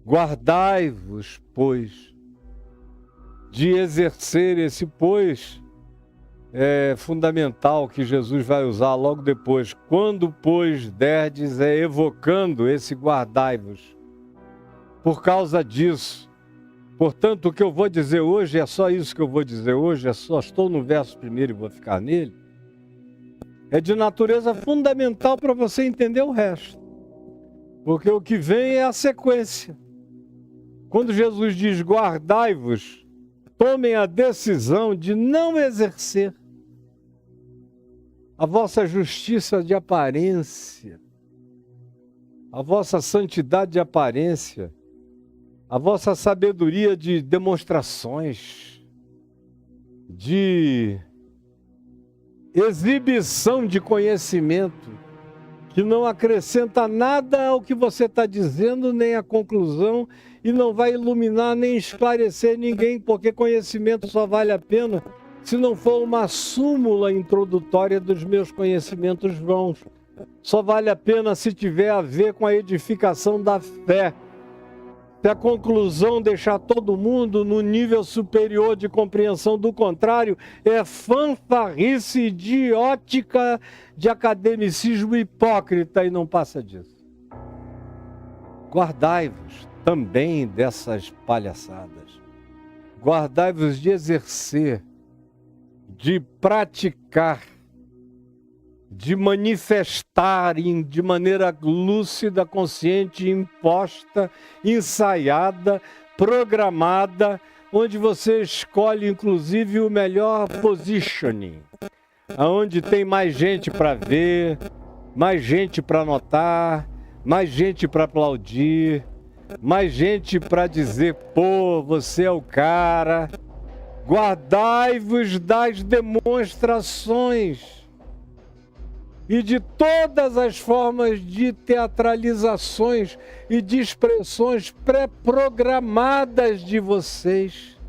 Guardai-vos, pois, de exercer esse pois é fundamental que Jesus vai usar logo depois. Quando, pois, derdes, é evocando esse guardai-vos. Por causa disso, portanto, o que eu vou dizer hoje é só isso que eu vou dizer hoje, só estou no verso primeiro e vou ficar nele. É de natureza fundamental para você entender o resto. Porque o que vem é a sequência. Quando Jesus diz guardai-vos, tomem a decisão de não exercer a vossa justiça de aparência, a vossa santidade de aparência, a vossa sabedoria de demonstrações, de exibição de conhecimento, que não acrescenta nada ao que você está dizendo, nem a conclusão, e não vai iluminar nem esclarecer ninguém, porque conhecimento só vale a pena se não for uma súmula introdutória dos meus conhecimentos vãos. Só vale a pena se tiver a ver com a edificação da fé. Se a conclusão deixar todo mundo no nível superior de compreensão, do contrário, é fanfarrice idiótica de academicismo hipócrita e não passa disso. Guardai-vos também dessas palhaçadas. Guardai-vos de exercer, de praticar, de manifestar de maneira lúcida, consciente, imposta, ensaiada, programada, onde você escolhe inclusive o melhor positioning, aonde tem mais gente para ver, mais gente para notar, mais gente para aplaudir, mais gente para dizer, pô, você é o cara. Guardai-vos das demonstrações e de todas as formas de teatralizações e de expressões pré-programadas de vocês.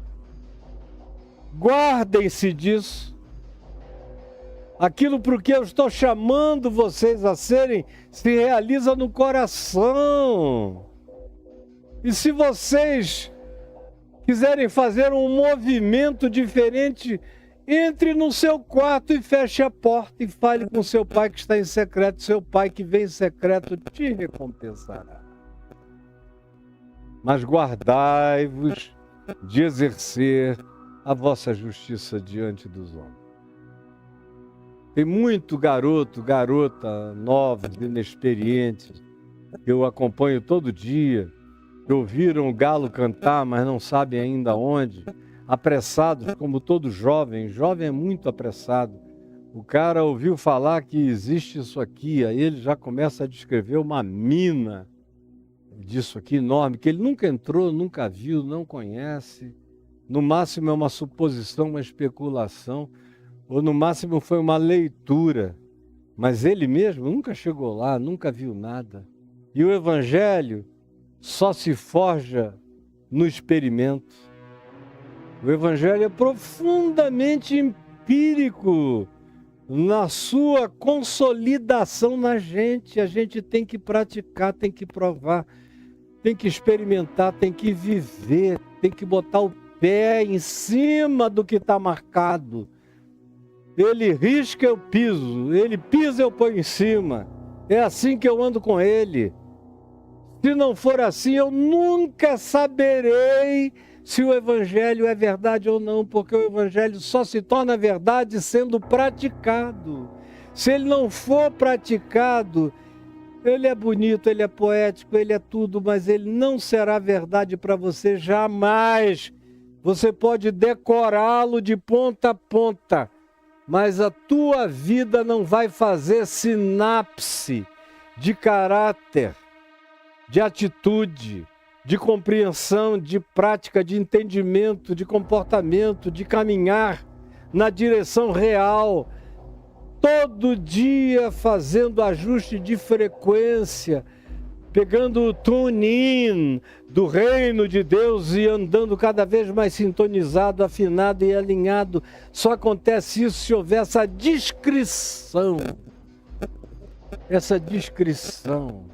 Guardem-se disso. Aquilo por que eu estou chamando vocês a serem, se realiza no coração. E se vocês quiserem fazer um movimento diferente, entre no seu quarto e feche a porta e fale com seu pai que está em secreto. Seu pai que vem em secreto te recompensará. Mas guardai-vos de exercer a vossa justiça diante dos homens. Tem muito garoto, garota, novos, inexperientes, que eu acompanho todo dia, que ouviram o galo cantar, mas não sabem ainda onde, apressados, como todo jovem. Jovem é muito apressado. O cara ouviu falar que existe isso aqui, aí ele já começa a descrever uma mina disso aqui enorme, que ele nunca entrou, nunca viu, não conhece. No máximo é uma suposição, uma especulação, ou no máximo foi uma leitura. Mas ele mesmo nunca chegou lá, nunca viu nada. E o Evangelho só se forja no experimento. O Evangelho é profundamente empírico na sua consolidação na gente. A gente tem que praticar, tem que provar, tem que experimentar, tem que viver, tem que botar o pé em cima do que está marcado. Ele risca, eu piso. Ele pisa, eu ponho em cima. É assim que eu ando com ele. Se não for assim, eu nunca saberei se o Evangelho é verdade ou não, porque o Evangelho só se torna verdade sendo praticado. Se ele não for praticado, ele é bonito, ele é poético, ele é tudo, mas ele não será verdade para você jamais. Você pode decorá-lo de ponta a ponta, mas a tua vida não vai fazer sinapse de caráter, de atitude, de compreensão, de prática, de entendimento, de comportamento, de caminhar na direção real, todo dia fazendo ajuste de frequência, pegando o tune-in do reino de Deus e andando cada vez mais sintonizado, afinado e alinhado. Só acontece isso se houver essa discrição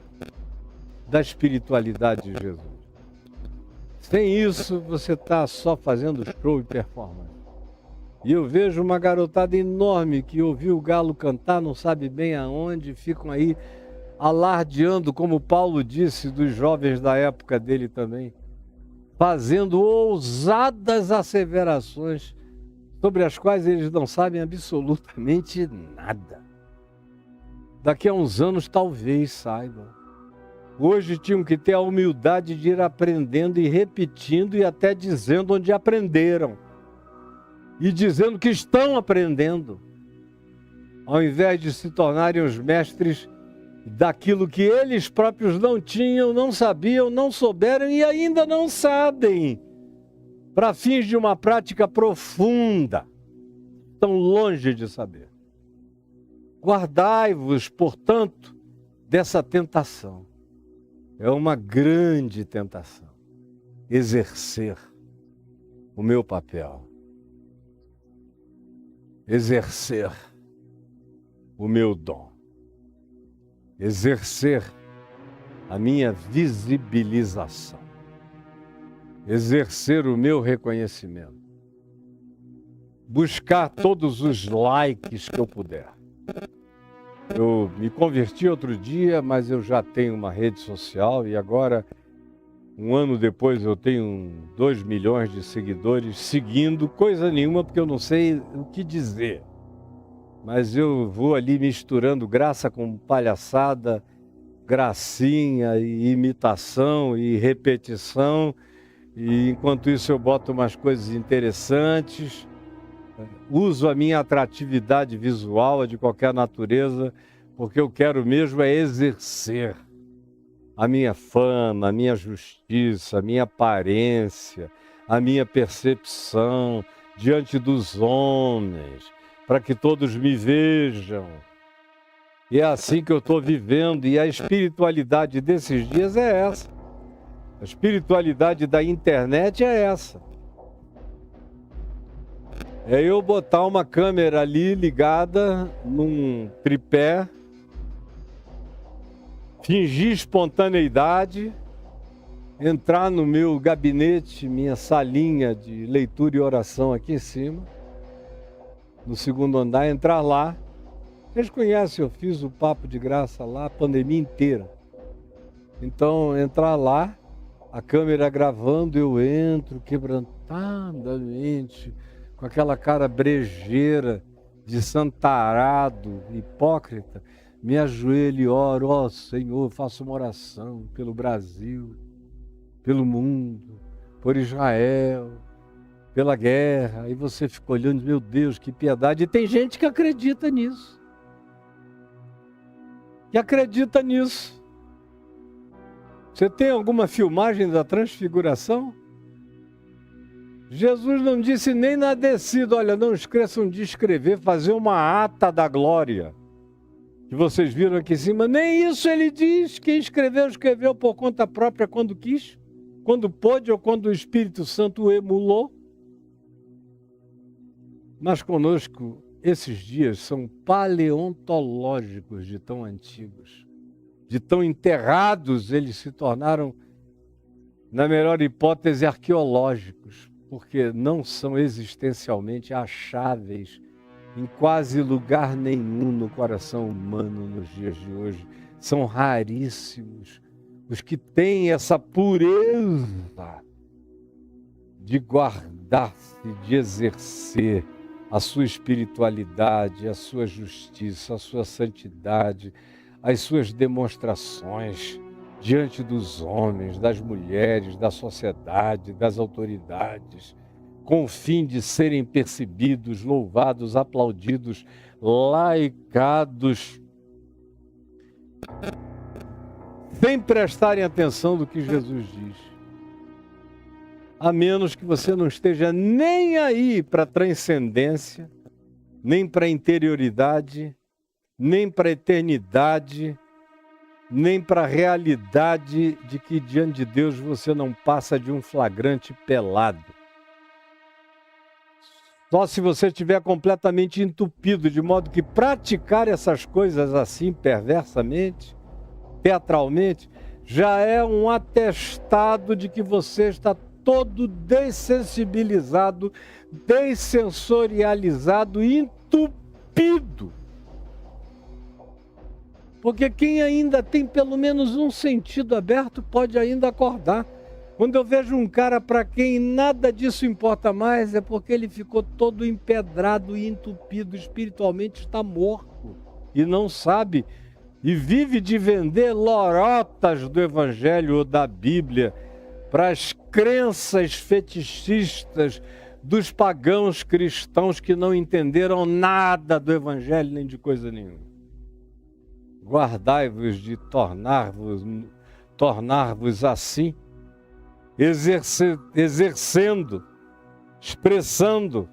da espiritualidade de Jesus. Sem isso, você está só fazendo show e performance. E eu vejo uma garotada enorme que ouviu o galo cantar, não sabe bem aonde, ficam aí alardeando, como Paulo disse, dos jovens da época dele também, fazendo ousadas asseverações sobre as quais eles não sabem absolutamente nada. Daqui a uns anos talvez saibam. Hoje tinham que ter a humildade de ir aprendendo e repetindo e até dizendo onde aprenderam. E dizendo que estão aprendendo. Ao invés de se tornarem os mestres daquilo que eles próprios não tinham, não sabiam, não souberam e ainda não sabem. Para fins de uma prática profunda. Estão longe de saber. Guardai-vos, portanto, dessa tentação. É uma grande tentação. Exercer o meu papel. Exercer o meu dom. Exercer a minha visibilização. Exercer o meu reconhecimento. Buscar todos os likes que eu puder. Eu me converti outro dia, mas eu já tenho uma rede social e agora, um ano depois, eu tenho 2 milhões de seguidores seguindo, coisa nenhuma, porque eu não sei o que dizer. Mas eu vou ali misturando graça com palhaçada, gracinha e imitação e repetição. E enquanto isso eu boto umas coisas interessantes, uso a minha atratividade visual de qualquer natureza, porque eu quero mesmo é exercer a minha fama, a minha justiça, a minha aparência, a minha percepção diante dos homens, para que todos me vejam. E é assim que eu estou vivendo, e a espiritualidade desses dias é essa. A espiritualidade da internet é essa. É eu botar uma câmera ali ligada num tripé, fingir espontaneidade, entrar no meu gabinete, minha salinha de leitura e oração aqui em cima, no 2º andar, entrar lá. Vocês conhecem, eu fiz o Papo de Graça lá a pandemia inteira. Então, entrar lá, a câmera gravando, eu entro quebrantadamente, com aquela cara brejeira, de santarado, hipócrita, me ajoelho e oro, ó Senhor, faço uma oração pelo Brasil, pelo mundo, por Israel, pela guerra. E você fica olhando, meu Deus, que piedade. E tem gente que acredita nisso. Que acredita nisso. Você tem alguma filmagem da transfiguração? Jesus não disse nem na descida, olha, não esqueçam de escrever, fazer uma ata da glória, que vocês viram aqui em cima. Nem isso ele diz. Quem escreveu, escreveu por conta própria quando quis, quando pôde ou quando o Espírito Santo o emulou. Mas conosco, esses dias são paleontológicos de tão antigos, de tão enterrados, eles se tornaram, na melhor hipótese, arqueológicos, porque não são existencialmente acháveis em quase lugar nenhum no coração humano nos dias de hoje. São raríssimos os que têm essa pureza de guardar-se, de exercer a sua espiritualidade, a sua justiça, a sua santidade, as suas demonstrações diante dos homens, das mulheres, da sociedade, das autoridades, com o fim de serem percebidos, louvados, aplaudidos, laicados, sem prestarem atenção no que Jesus diz. A menos que você não esteja nem aí para a transcendência, nem para a interioridade, nem para a eternidade, nem para a realidade de que diante de Deus você não passa de um flagrante pelado. Só se você estiver completamente entupido, de modo que praticar essas coisas assim, perversamente, teatralmente, já é um atestado de que você está todo dessensibilizado, dessensorializado, entupido. Porque quem ainda tem pelo menos um sentido aberto pode ainda acordar. Quando eu vejo um cara para quem nada disso importa mais, é porque ele ficou todo empedrado e entupido, espiritualmente está morto e não sabe, e vive de vender lorotas do Evangelho ou da Bíblia para as crenças fetichistas dos pagãos cristãos que não entenderam nada do Evangelho nem de coisa nenhuma. Guardai-vos de tornar-vos assim, exercendo, expressando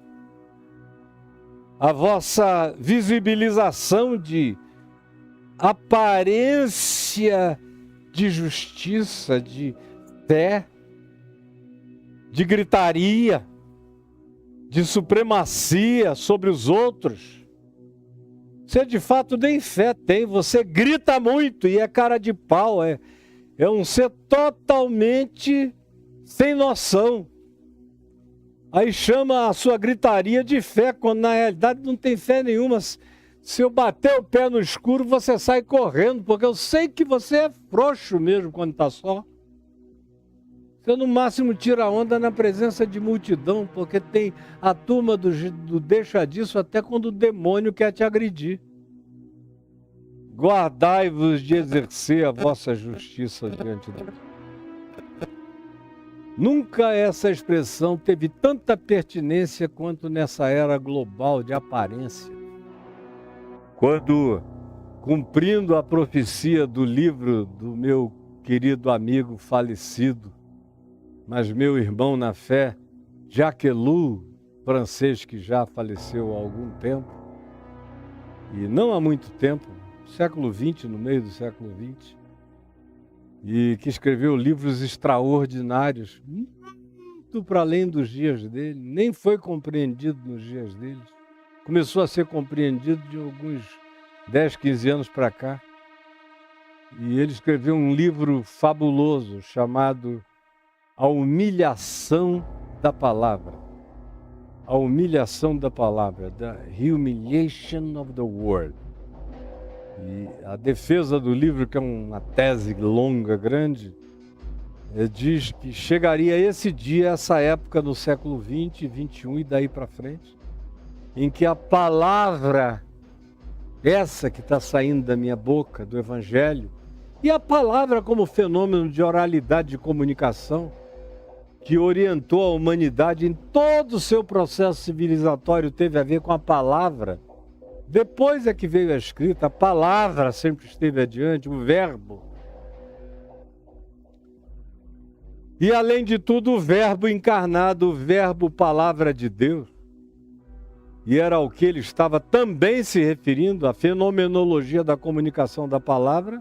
a vossa visibilização de aparência de justiça, de fé, de gritaria, de supremacia sobre os outros. Você de fato nem fé tem, você grita muito e é cara de pau, é um ser totalmente sem noção. Aí chama a sua gritaria de fé, quando na realidade não tem fé nenhuma. Se eu bater o pé no escuro, você sai correndo, porque eu sei que você é frouxo mesmo quando está só. Você no máximo tira onda na presença de multidão, porque tem a turma do deixa disso até quando o demônio quer te agredir. Guardai-vos de exercer a vossa justiça diante de Deus. Nunca essa expressão teve tanta pertinência quanto nessa era global de aparência. Quando, cumprindo a profecia do livro do meu querido amigo falecido, mas meu irmão na fé, Jacques Ellul, francês que já faleceu há algum tempo, e não há muito tempo, século XX, no meio do século XX, e que escreveu livros extraordinários, muito para além dos dias dele, nem foi compreendido nos dias dele. Começou a ser compreendido de alguns 10, 15 anos para cá. E ele escreveu um livro fabuloso chamado A Humilhação da Palavra. A Humilhação da Palavra, The Humiliation of the Word. E a defesa do livro, que é uma tese longa, grande, diz que chegaria esse dia, essa época no século XX, XXI e daí para frente, em que a palavra, essa que está saindo da minha boca, do Evangelho, e a palavra como fenômeno de oralidade de comunicação, que orientou a humanidade em todo o seu processo civilizatório, teve a ver com a palavra. Depois é que veio a escrita, a palavra sempre esteve adiante, o verbo. E além de tudo, o verbo encarnado, o verbo palavra de Deus. E era ao que ele estava também se referindo, a fenomenologia da comunicação da palavra,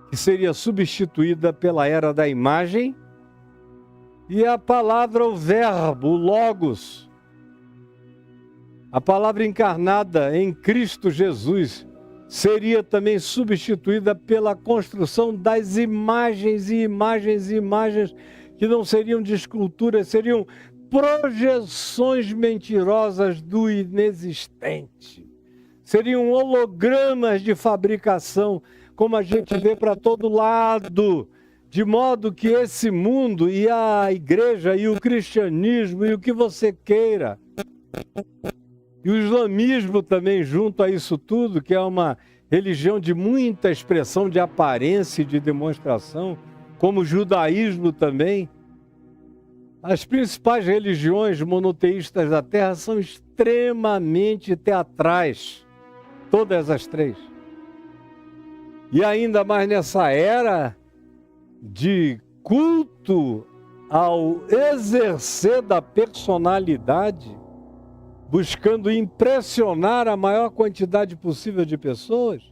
que seria substituída pela era da imagem, e a palavra, o verbo, o logos, a palavra encarnada em Cristo Jesus, seria também substituída pela construção das imagens e imagens e imagens que não seriam de escultura, seriam projeções mentirosas do inexistente. Seriam hologramas de fabricação, como a gente vê para todo lado, de modo que esse mundo e a igreja e o cristianismo e o que você queira, e o islamismo também junto a isso tudo, que é uma religião de muita expressão de aparência e de demonstração, como o judaísmo também. As principais religiões monoteístas da Terra são extremamente teatrais, todas as três. E ainda mais nessa era de culto ao exercer da personalidade, buscando impressionar a maior quantidade possível de pessoas,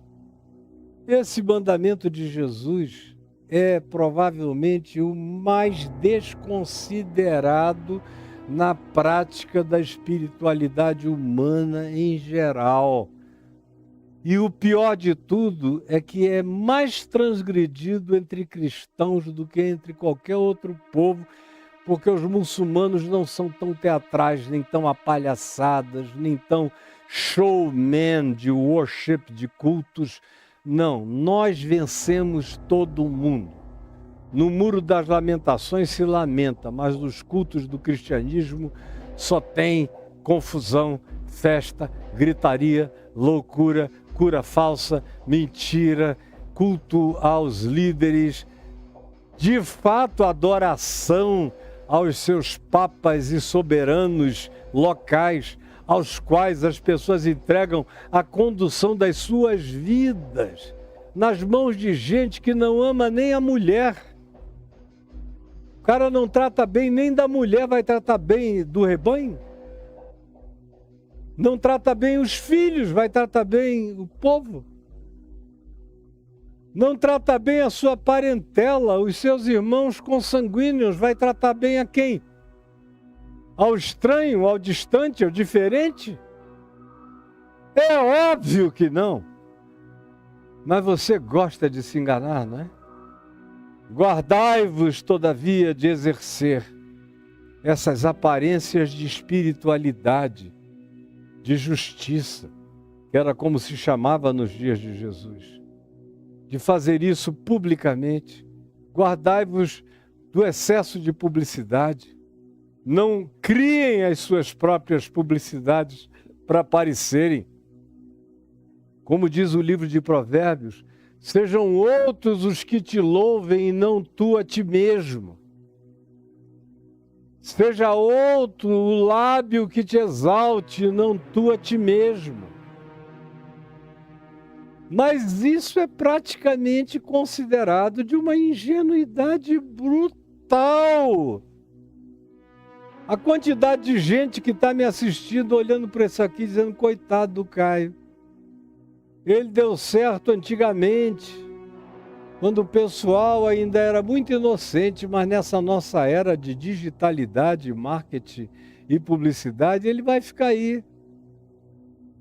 esse mandamento de Jesus é provavelmente o mais desconsiderado na prática da espiritualidade humana em geral. E o pior de tudo é que é mais transgredido entre cristãos do que entre qualquer outro povo, porque os muçulmanos não são tão teatrais, nem tão apalhaçadas, nem tão showman de worship, de cultos. Não, nós vencemos todo mundo. No Muro das Lamentações se lamenta, mas nos cultos do cristianismo só tem confusão, festa, gritaria, loucura, cura falsa, mentira, culto aos líderes, de fato adoração aos seus papas e soberanos locais, aos quais as pessoas entregam a condução das suas vidas nas mãos de gente que não ama nem a mulher. O cara não trata bem nem da mulher, vai tratar bem do rebanho? Não trata bem os filhos, vai tratar bem o povo? Não trata bem a sua parentela, os seus irmãos consanguíneos, vai tratar bem a quem? Ao estranho, ao distante, ao diferente? É óbvio que não. Mas você gosta de se enganar, não é? Guardai-vos, todavia, de exercer essas aparências de espiritualidade, de justiça, que era como se chamava nos dias de Jesus. De fazer isso publicamente. Guardai-vos do excesso de publicidade. Não criem as suas próprias publicidades para aparecerem. Como diz o livro de Provérbios, sejam outros os que te louvem e não tu a ti mesmo. Seja outro o lábio que te exalte e não tu a ti mesmo. Mas isso é praticamente considerado de uma ingenuidade brutal. A quantidade de gente que está me assistindo, olhando para isso aqui, dizendo, coitado do Caio. Ele deu certo antigamente, quando o pessoal ainda era muito inocente, mas nessa nossa era de digitalidade, marketing e publicidade, ele vai ficar aí,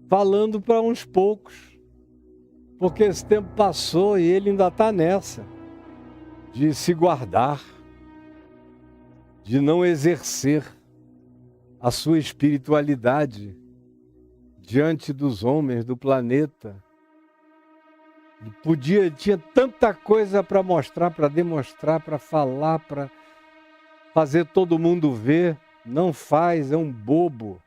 falando para uns poucos. Porque esse tempo passou e ele ainda está nessa, de se guardar, de não exercer a sua espiritualidade diante dos homens do planeta. Tinha tanta coisa para mostrar, para demonstrar, para falar, para fazer todo mundo ver. Não faz, é um bobo.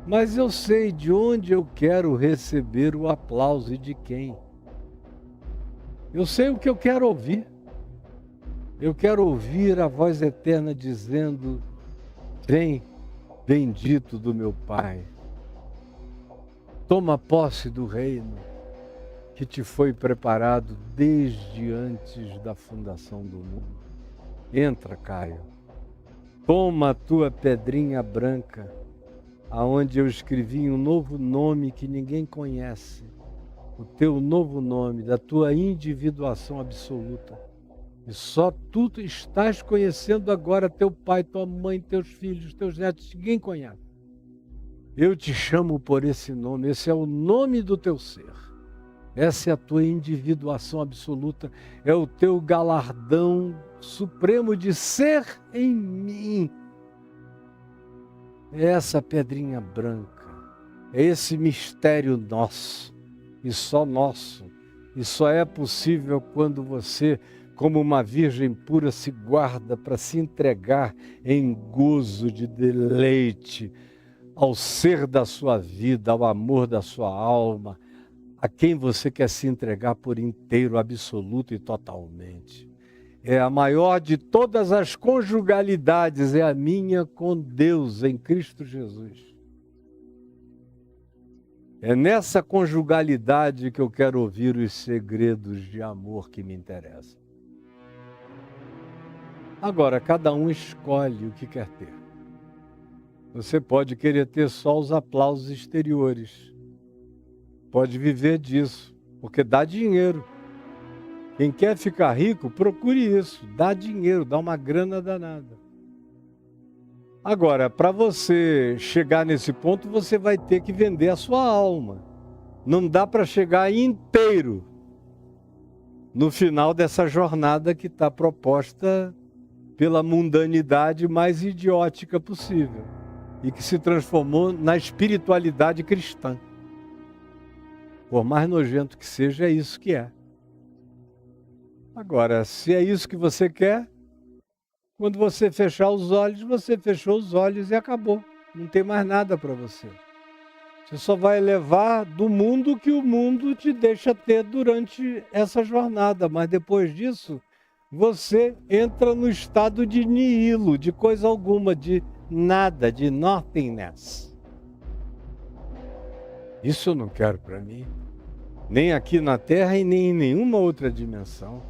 Mas eu sei de onde eu quero receber o aplauso e de quem. Eu sei o que eu quero ouvir. Eu quero ouvir a voz eterna dizendo, vem, bendito do meu Pai. Toma posse do reino que te foi preparado desde antes da fundação do mundo. Entra, Caio. Toma a tua pedrinha branca, aonde eu escrevi um novo nome que ninguém conhece. O teu novo nome, da tua individuação absoluta. E só tu estás conhecendo agora teu pai, tua mãe, teus filhos, teus netos, ninguém conhece. Eu te chamo por esse nome, esse é o nome do teu ser. Essa é a tua individuação absoluta, é o teu galardão supremo de ser em mim. É essa pedrinha branca, é esse mistério nosso, e só nosso. E só é possível quando você, como uma virgem pura, se guarda para se entregar em gozo de deleite ao ser da sua vida, ao amor da sua alma, a quem você quer se entregar por inteiro, absoluto e totalmente. É a maior de todas as conjugalidades, é a minha com Deus em Cristo Jesus. É nessa conjugalidade que eu quero ouvir os segredos de amor que me interessam. Agora, cada um escolhe o que quer ter. Você pode querer ter só os aplausos exteriores. Pode viver disso, porque dá dinheiro. Quem quer ficar rico, procure isso. Dá dinheiro, dá uma grana danada. Agora, para você chegar nesse ponto, você vai ter que vender a sua alma. Não dá para chegar inteiro no final dessa jornada que está proposta pela mundanidade mais idiótica possível e que se transformou na espiritualidade cristã. Por mais nojento que seja, é isso que é. Agora, se é isso que você quer, quando você fechar os olhos, você fechou os olhos e acabou. Não tem mais nada para você. Você só vai levar do mundo que o mundo te deixa ter durante essa jornada, mas depois disso, você entra no estado de nihilo, de coisa alguma, de nada, de nothingness. Isso eu não quero para mim, nem aqui na Terra e nem em nenhuma outra dimensão.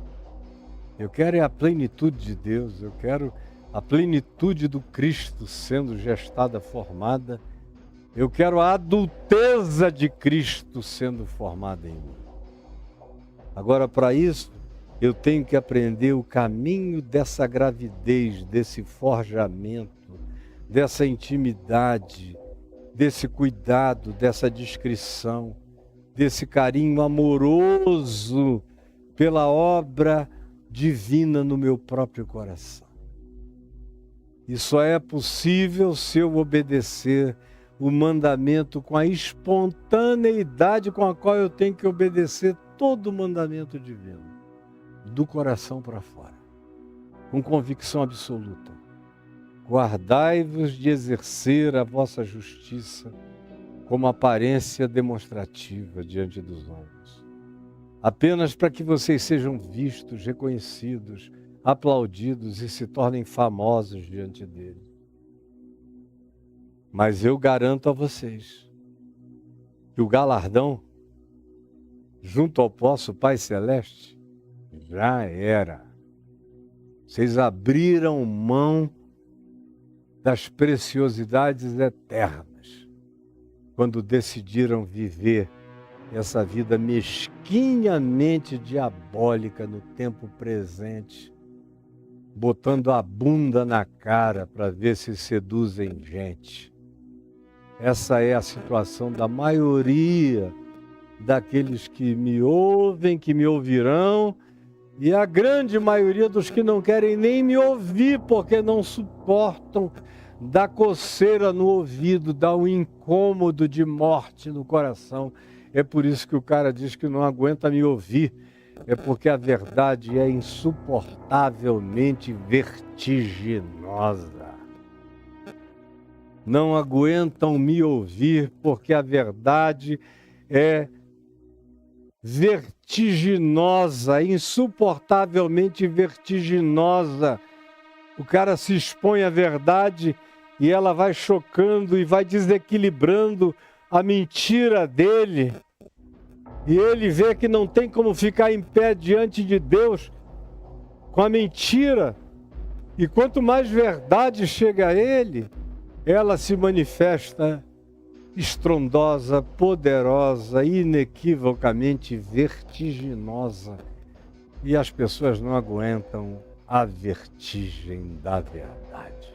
Eu quero é a plenitude de Deus, eu quero a plenitude do Cristo sendo gestada, formada. Eu quero a adulteza de Cristo sendo formada em mim. Agora, para isso, eu tenho que aprender o caminho dessa gravidez, desse forjamento, dessa intimidade, desse cuidado, dessa discrição, desse carinho amoroso pela obra divina no meu próprio coração. E só é possível se eu obedecer o mandamento com a espontaneidade com a qual eu tenho que obedecer todo o mandamento divino, do coração para fora, com convicção absoluta. Guardai-vos de exercer a vossa justiça como aparência demonstrativa diante dos homens, apenas para que vocês sejam vistos, reconhecidos, aplaudidos e se tornem famosos diante dele. Mas eu garanto a vocês que o galardão, junto ao vosso Pai Celeste, já era. Vocês abriram mão das preciosidades eternas quando decidiram viver essa vida mesquinhamente diabólica no tempo presente, botando a bunda na cara para ver se seduzem gente. Essa é a situação da maioria daqueles que me ouvem, que me ouvirão, e a grande maioria dos que não querem nem me ouvir porque não suportam, dá coceira no ouvido, dá um incômodo de morte no coração. É por isso que o cara diz que não aguenta me ouvir. É porque a verdade é insuportavelmente vertiginosa. Não aguentam me ouvir porque a verdade é vertiginosa, insuportavelmente vertiginosa. O cara se expõe à verdade e ela vai chocando e vai desequilibrando a mentira dele. E ele vê que não tem como ficar em pé diante de Deus com a mentira. E quanto mais verdade chega a ele, ela se manifesta estrondosa, poderosa, inequivocamente vertiginosa. E as pessoas não aguentam a vertigem da verdade.